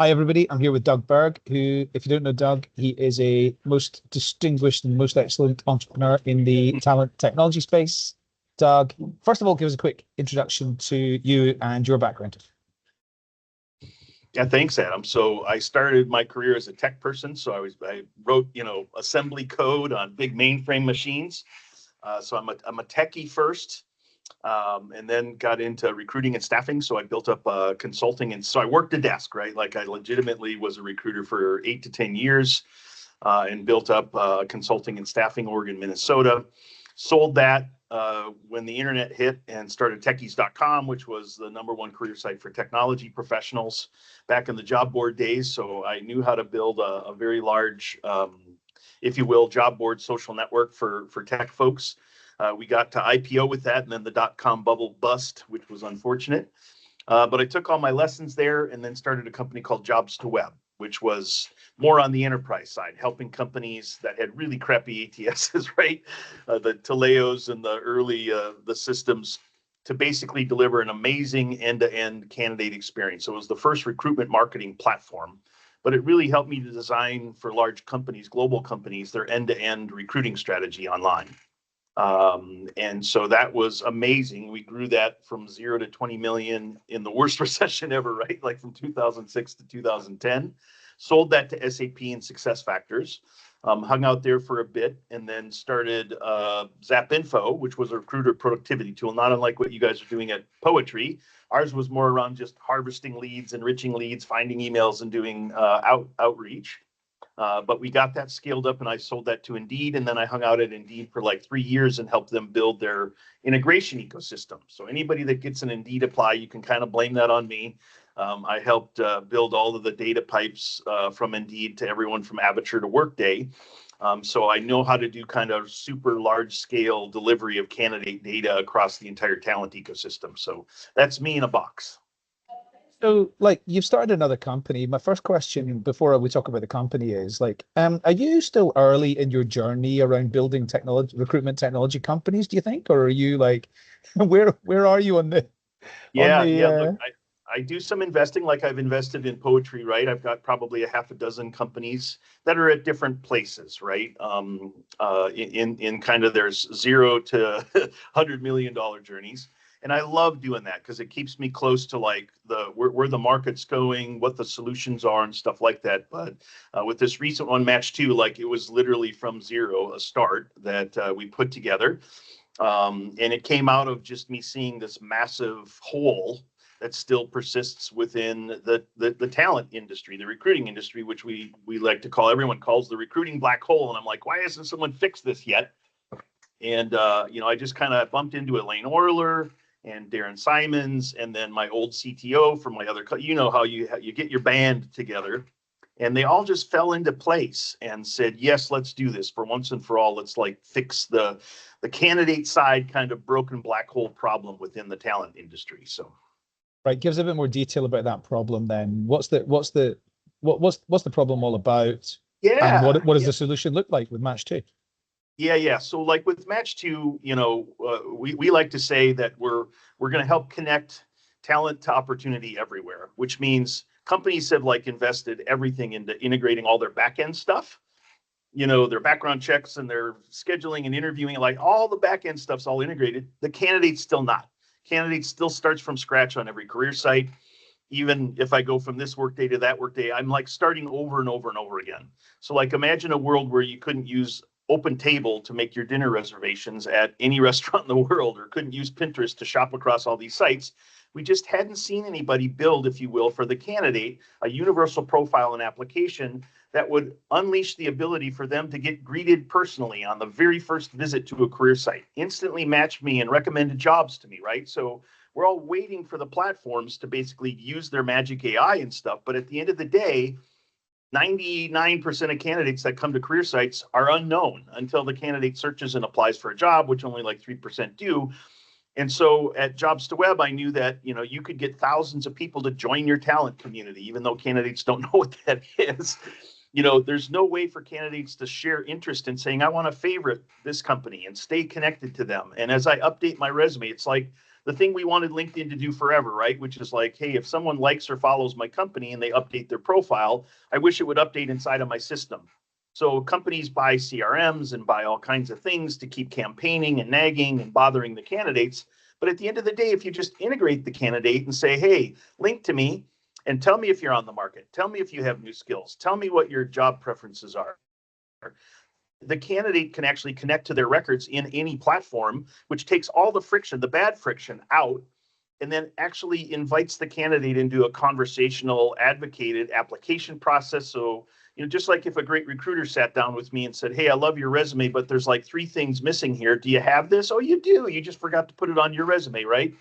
Hi, everybody. I'm here with Doug Berg, who, if you don't know Doug, he is a most distinguished and most excellent entrepreneur in the talent technology space. Doug, first of all, give us a quick introduction to you and your background. Yeah, thanks, Adam. So I started my career as a tech person. I wrote, assembly code on big mainframe machines. So I'm a techie first, and then got into recruiting and staffing. So I built up consulting, and so I worked a desk, right? Like I legitimately was a recruiter for 8 to 10 years, and built up a consulting and staffing org in Minnesota. Sold that when the internet hit and started techies.com, which was the number one career site for technology professionals back in the job board days. So I knew how to build a very large, if you will, job board social network for tech folks. We got to IPO with that, and then the dot-com bubble bust, which was unfortunate. But I took all my lessons there and then started a company called Jobs2Web, which was more on the enterprise side, helping companies that had really crappy ATSs, right? The Teleos and the early the systems to basically deliver an amazing end-to-end candidate experience. So it was the first recruitment marketing platform, but it really helped me to design for large companies, global companies, their end-to-end recruiting strategy online. And so that was amazing. We grew that from 0 to 20 million in the worst recession ever, right? Like from 2006 to 2010. Sold that to SAP and SuccessFactors. Hung out there for a bit, and then started ZapInfo, which was a recruiter productivity tool, not unlike what you guys are doing at Poetry. Ours was more around just harvesting leads, enriching leads, finding emails, and doing outreach. But we got that scaled up, and I sold that to Indeed. And then I hung out at Indeed for like 3 years and helped them build their integration ecosystem. So anybody that gets an Indeed apply, you can kind of blame that on me. I helped build all of the data pipes from Indeed to everyone from Aperture to Workday. So I know how to do kind of super large scale delivery of candidate data across the entire talent ecosystem. So that's me in a box. So, like, you've started another company. My first question before we talk about the company is like, are you still early in your journey around building technology, recruitment technology companies, do you think? Or are you like, where are you on Yeah, the yeah. Look, I do some investing, like I've invested in Poetry, right? I've got probably a half a dozen companies that are at different places, right? In kind of there's 0 to $100 million journeys. And I love doing that because it keeps me close to like where the market's going, what the solutions are, and stuff like that. But with this recent one, Match2, like it was literally from zero, a start that we put together. And it came out of just me seeing this massive hole that still persists within the talent industry, the recruiting industry, which we like to call, everyone calls the recruiting black hole. And I'm like, why hasn't someone fixed this yet? And I just kind of bumped into Elaine Orler and Darren Simons, and then my old CTO from my other, how you get your band together. And they all just fell into place and said, yes, let's do this for once and for all. Let's like fix the candidate side kind of broken black hole problem within the talent industry. So right? Give us a bit more detail about that problem then. What's the problem all about? And yeah, what does yeah. the solution look like with Match2? Yeah. So like with Match2, we like to say that we're going to help connect talent to opportunity everywhere, which means companies have like invested everything into integrating all their back end stuff, their background checks and their scheduling and interviewing, like all the back end stuff's all integrated. The candidate's still not. Candidate still starts from scratch on every career site. Even if I go from this workday to that workday, I'm like starting over and over and over again. So like imagine a world where you couldn't use Open Table to make your dinner reservations at any restaurant in the world, or couldn't use Pinterest to shop across all these sites. We just hadn't seen anybody build, if you will, for the candidate, a universal profile and application that would unleash the ability for them to get greeted personally on the very first visit to a career site, instantly match me and recommended jobs to me, right? So we're all waiting for the platforms to basically use their magic AI and stuff. But at the end of the day, 99% of candidates that come to career sites are unknown until the candidate searches and applies for a job, which only like 3% do. And so at Jobs2Web, I knew that, you could get thousands of people to join your talent community, even though candidates don't know what that is. There's no way for candidates to share interest in saying, I want to favorite this company and stay connected to them. And as I update my resume, it's like the thing we wanted LinkedIn to do forever, right? Which is like, hey, if someone likes or follows my company and they update their profile, I wish it would update inside of my system. So companies buy CRMs and buy all kinds of things to keep campaigning and nagging and bothering the candidates. But at the end of the day, if you just integrate the candidate and say, hey, link to me and tell me if you're on the market, tell me if you have new skills, tell me what your job preferences are. The candidate can actually connect to their records in any platform, which takes all the friction, the bad friction out, and then actually invites the candidate into a conversational, advocated application process. So, just like if a great recruiter sat down with me and said, hey, I love your resume, but there's like 3 things missing here. Do you have this? Oh, you do. You just forgot to put it on your resume, right?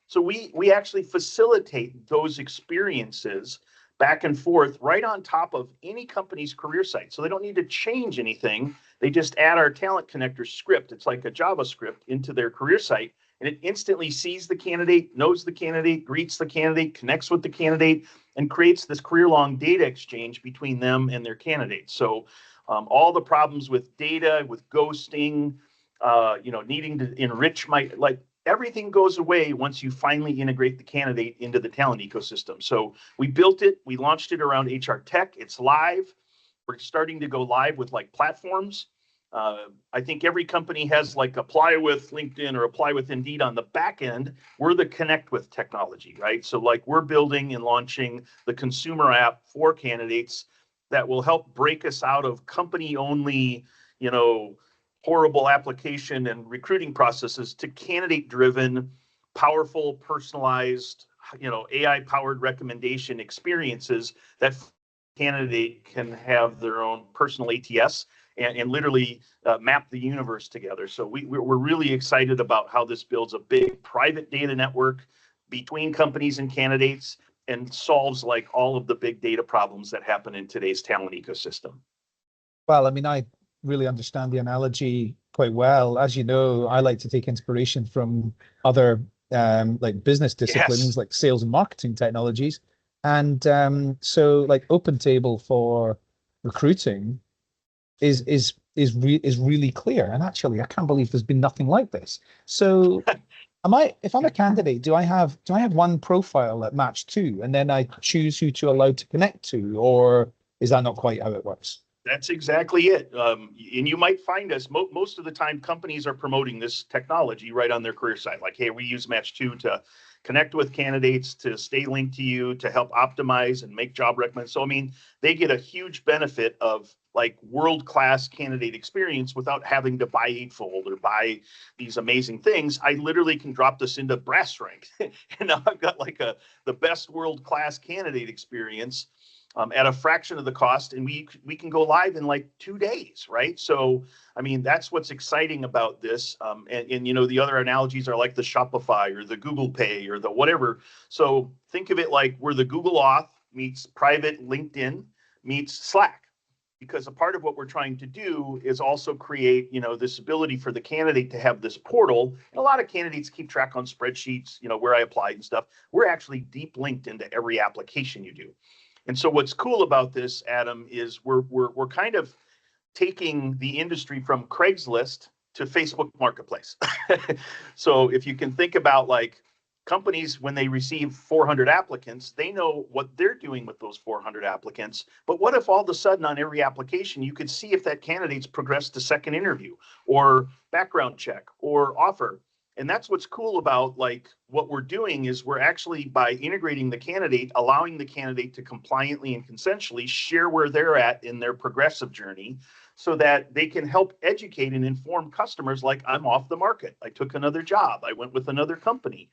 So we actually facilitate those experiences back and forth right on top of any company's career site. So they don't need to change anything. They just add our talent connector script. It's like a JavaScript into their career site, and it instantly sees the candidate, knows the candidate, greets the candidate, connects with the candidate, and creates this career-long data exchange between them and their candidates. So all the problems with data, with ghosting, needing to enrich everything goes away once you finally integrate the candidate into the talent ecosystem. So we built it, we launched it around HR Tech. It's live. We're starting to go live with like platforms. I think every company has like apply with LinkedIn or apply with Indeed on the back end. We're the connect with technology, right? So like we're building and launching the consumer app for candidates that will help break us out of company only, horrible application and recruiting processes to candidate driven, powerful, personalized, AI powered recommendation experiences that candidate can have their own personal ATS and literally map the universe together. So we're really excited about how this builds a big private data network between companies and candidates and solves like all of the big data problems that happen in today's talent ecosystem. Well, I mean, I really understand the analogy quite well. As you know, I like to take inspiration from other like business disciplines, Yes. like sales and marketing technologies. And so like OpenTable for recruiting is really clear. And actually, I can't believe there's been nothing like this. So if I'm a candidate, do I have one profile at Match2 and then I choose who to allow to connect to, or is that not quite how it works? That's exactly it. And you might find us most of the time, companies are promoting this technology right on their career site. Like, hey, we use Match2 to connect with candidates, to stay linked to you, to help optimize and make job recommendations. So, I mean, they get a huge benefit of like world-class candidate experience without having to buy Eightfold or buy these amazing things. I literally can drop this into brass rank. And now I've got like the best world-class candidate experience at a fraction of the cost, and we can go live in like 2 days, right? So, I mean, that's what's exciting about this. And the other analogies are like the Shopify or the Google Pay or the whatever. So think of it like we're the Google Auth meets private LinkedIn meets Slack. Because a part of what we're trying to do is also create, this ability for the candidate to have this portal. And a lot of candidates keep track on spreadsheets, where I applied and stuff. We're actually deep linked into every application you do. And so what's cool about this, Adam, is we're kind of taking the industry from Craigslist to Facebook Marketplace. So if you can think about like companies, when they receive 400 applicants, they know what they're doing with those 400 applicants. But what if all of a sudden on every application, you could see if that candidate's progressed to second interview or background check or offer? And that's what's cool about like what we're doing is we're actually, by integrating the candidate, allowing the candidate to compliantly and consensually share where they're at in their progressive journey so that they can help educate and inform customers like, I'm off the market. I took another job. I went with another company.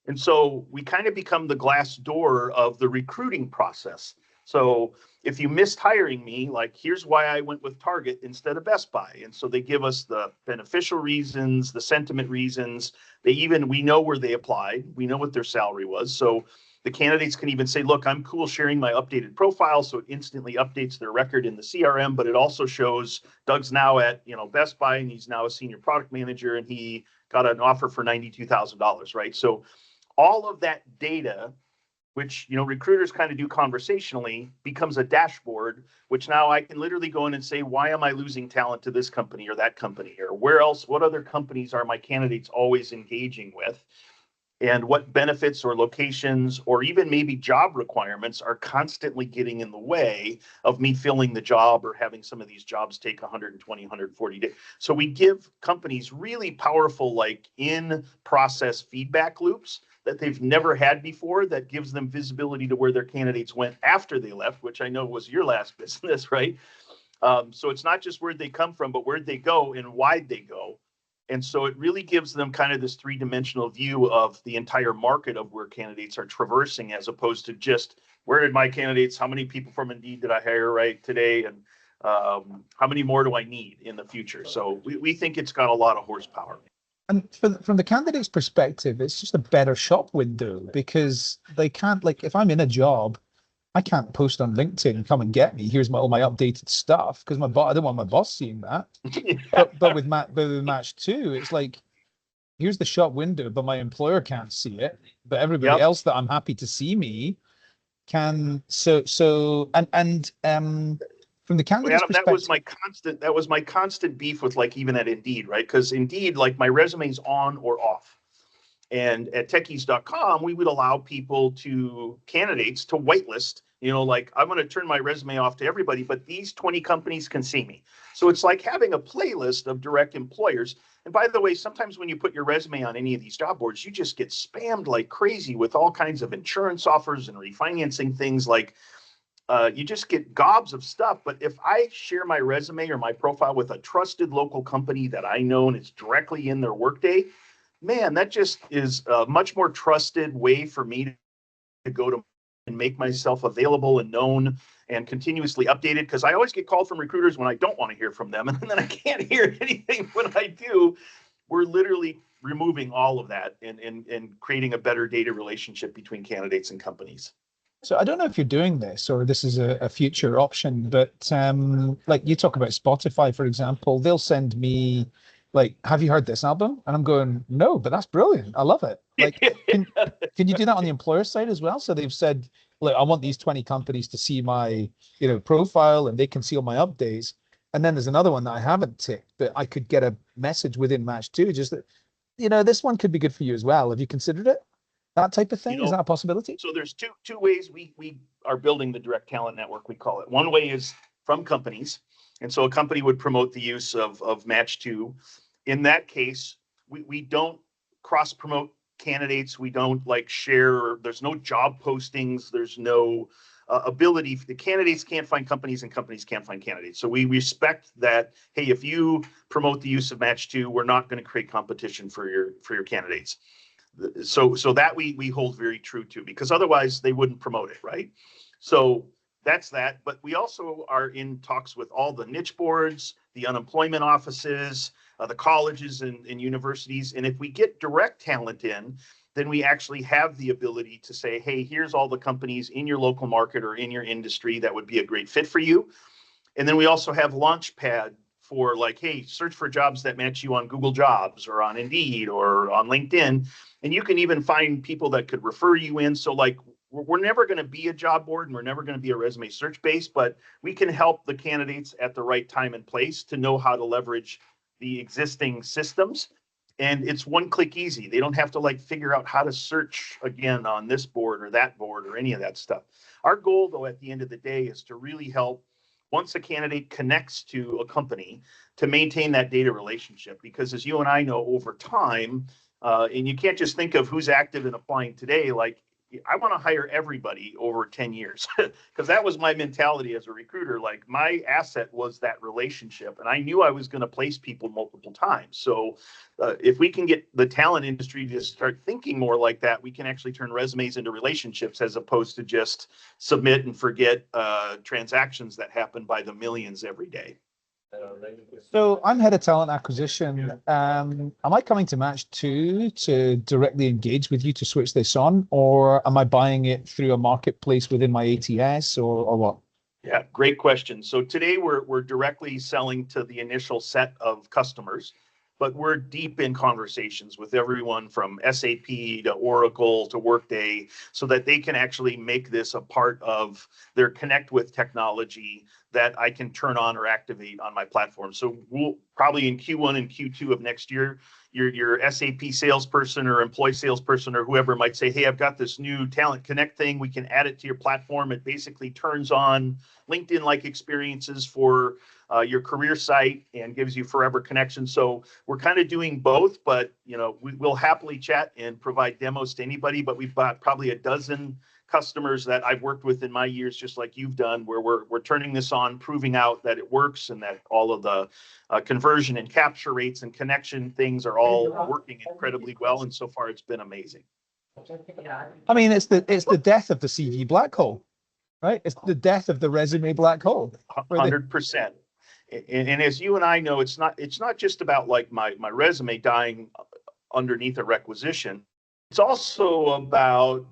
And so we kind of become the glass door of the recruiting process. So if you missed hiring me, like, here's why I went with Target instead of Best Buy. And so they give us the beneficial reasons, the sentiment reasons. We know where they applied. We know what their salary was. So the candidates can even say, look, I'm cool sharing my updated profile. So it instantly updates their record in the CRM, but it also shows Doug's now at, Best Buy, and he's now a senior product manager, and he got an offer for $92,000, right? So all of that data, which recruiters kind of do conversationally, becomes a dashboard, which now I can literally go in and say, why am I losing talent to this company or that company, or what other companies are my candidates always engaging with? and what benefits or locations or even maybe job requirements are constantly getting in the way of me filling the job or having some of these jobs take 120, 140 days. So we give companies really powerful, like in-process feedback loops that they've never had before, that gives them visibility to where their candidates went after they left, which I know was your last business, right? So it's not just where'd they come from, but where'd they go and why'd they go. And so it really gives them kind of this three-dimensional view of the entire market of where candidates are traversing, as opposed to just where did my candidates, how many people from Indeed did I hire right today, and how many more do I need in the future? So we think it's got a lot of horsepower. And from the candidate's perspective, it's just a better shop window because they can't, like, if I'm in a job, I can't post on LinkedIn, come and get me. Here's all my updated stuff because I don't want my boss seeing that. But with Match2, it's like, here's the shop window, but my employer can't see it. But everybody else that I'm happy to see me can. From the candidate's Adam, perspective, that was my constant beef with, like, even at Indeed, right? Because Indeed, like, my resume's on or off. And at techies.com, we would allow candidates to whitelist, like, I'm going to turn my resume off to everybody, but these 20 companies can see me. So it's like having a playlist of direct employers. And by the way, sometimes when you put your resume on any of these job boards, you just get spammed like crazy with all kinds of insurance offers and refinancing things. Like, you just get gobs of stuff. But if I share my resume or my profile with a trusted local company that I know and it's directly in their workday, man, that just is a much more trusted way for me to go to and make myself available and known and continuously updated. Because I always get called from recruiters when I don't want to hear from them, and then I can't hear anything when I do. We're literally removing all of that and creating a better data relationship between candidates and companies. So I don't know if you're doing this or this is a future option, but like you talk about Spotify, for example, they'll send me like, have you heard this album? And I'm going, no, but that's brilliant. I love it. Like, can you do that on the employer side as well? So they've said, like, I want these 20 companies to see my, profile and they can see all my updates. And then there's another one that I haven't ticked, but I could get a message within Match2, just that, this one could be good for you as well. Have you considered it? That type of thing? Is that a possibility? So there's two ways we are building the direct talent network, we call it. One way is from companies. And so a company would promote the use of Match2. In that case, we don't cross promote candidates. We don't like share. There's no job postings. There's no ability. The candidates can't find companies and companies can't find candidates. So we respect that. Hey, if you promote the use of Match2, we're not going to create competition for your candidates. So that we hold very true to, because otherwise they wouldn't promote it, right? So that's that. But we also are in talks with all the niche boards, the unemployment offices, the colleges and universities. And if we get direct talent in, then we actually have the ability to say, hey, here's all the companies in your local market or in your industry that would be a great fit for you. And then we also have Launchpad for, like, hey, search for jobs that match you on Google Jobs or on Indeed or on LinkedIn. And you can even find people that could refer you in. So, like, we're never going to be a job board and we're never going to be a resume search base, but we can help the candidates at the right time and place to know how to leverage the existing systems. And it's one click easy. They don't have to, like, figure out how to search again on this board or that board or any of that stuff. Our goal, though, at the end of the day is to really help, once a candidate connects to a company, to maintain that data relationship. Because as you and I know, over time, and you can't just think of who's active and applying today, like, I want to hire everybody over 10 years because that was my mentality as a recruiter. Like, my asset was that relationship, and I knew I was going to place people multiple times. So if we can get the talent industry to start thinking more like that, we can actually turn resumes into relationships as opposed to just submit and forget transactions that happen by the millions every day. So I'm head of talent acquisition. Am I coming to Match2 to directly engage with you to switch this on, or am I buying it through a marketplace within my ATS, or what? Yeah, great question. So today we're directly selling to the initial set of customers, but we're deep in conversations with everyone from SAP to Oracle to Workday, so that they can actually make this a part of their Connect with technology that I can turn on or activate on my platform. So we'll probably in Q1 and Q2 of next year, your SAP salesperson or employee salesperson or whoever might say, hey, I've got this new Talent Connect thing. We can add it to your platform. It basically turns on LinkedIn-like experiences for your career site and gives you forever connections. So we're kind of doing both, but we'll happily chat and provide demos to anybody. But we've got probably a dozen customers that I've worked with in my years, just like you've done, where we're turning this on, proving out that it works and that all of the conversion and capture rates and connection things are all working incredibly well. And so far, it's been amazing. I mean, it's the death of the CV black hole, right? It's the death of the resume black hole. 100%. And as you and I know, it's not just about like my resume dying underneath a requisition. It's also about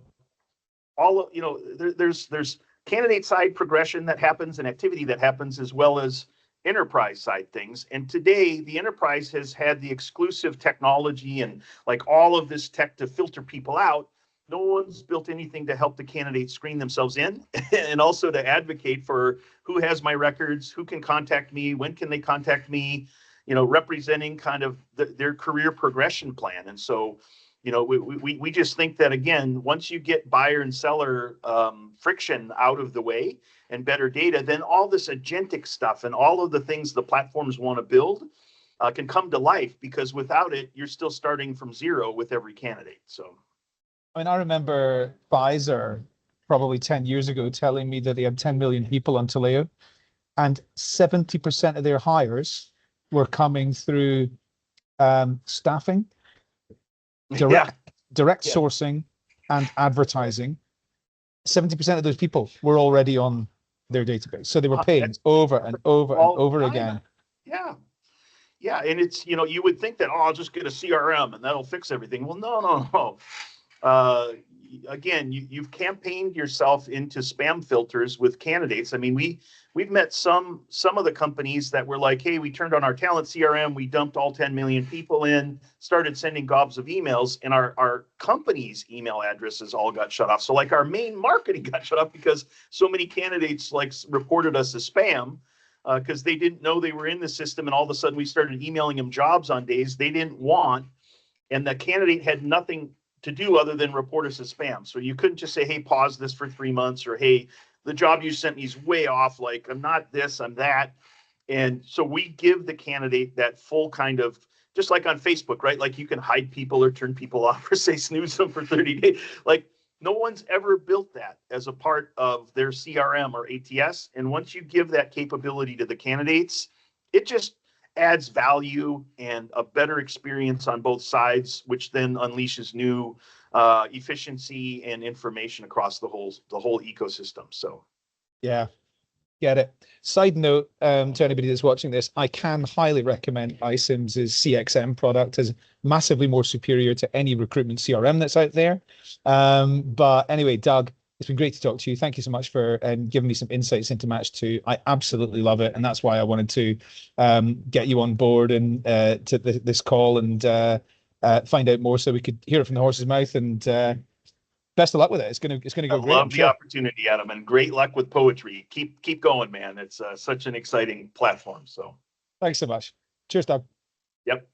all of, there's candidate side progression that happens and activity that happens, as well as enterprise side things. And today the enterprise has had the exclusive technology and like all of this tech to filter people out. No one's built anything to help the candidates screen themselves in and also to advocate for who has my records, who can contact me, when can they contact me, representing kind of their career progression plan. And so we just think that, again, once you get buyer and seller friction out of the way and better data, then all this agentic stuff and all of the things the platforms want to build can come to life, because without it, you're still starting from zero with every candidate. So, I mean, I remember Pfizer probably 10 years ago telling me that they had 10 million people on Taleo, and 70% of their hires were coming through staffing, direct sourcing, and advertising. 70% of those people were already on their database, so they were paying over and over and over again. Yeah, and it's you would think that, I'll just get a CRM and that'll fix everything. Well, no. Again, you've campaigned yourself into spam filters with candidates. I mean, we've met some of the companies that were like, hey, we turned on our talent CRM, we dumped all 10 million people in, started sending gobs of emails, and our company's email addresses all got shut off. So like our main marketing got shut off because so many candidates like reported us as spam because they didn't know they were in the system, and all of a sudden we started emailing them jobs on days they didn't want, and the candidate had nothing to do other than report us as spam. So you couldn't just say, hey, pause this for 3 months, or hey, the job you sent me is way off, like I'm not this, I'm that. And so we give the candidate that full kind of, just like on Facebook, right? Like you can hide people or turn people off or say snooze them for 30 days. Like no one's ever built that as a part of their CRM or ATS. And once you give that capability to the candidates, it just adds value and a better experience on both sides, which then unleashes new efficiency and information across the whole ecosystem. So, yeah, get it. Side note, to anybody that's watching this, I can highly recommend iCIMS' CXM product as massively more superior to any recruitment CRM that's out there. But anyway, Doug, it's been great to talk to you. Thank you so much for giving me some insights into Match2. I absolutely love it, and that's why I wanted to get you on board and to this call and find out more so we could hear it from the horse's mouth. And best of luck with it. It's gonna go great. I love the opportunity, Adam, and great luck with poetry. Keep going, man. It's such an exciting platform. So thanks so much. Cheers, Doug. Yep.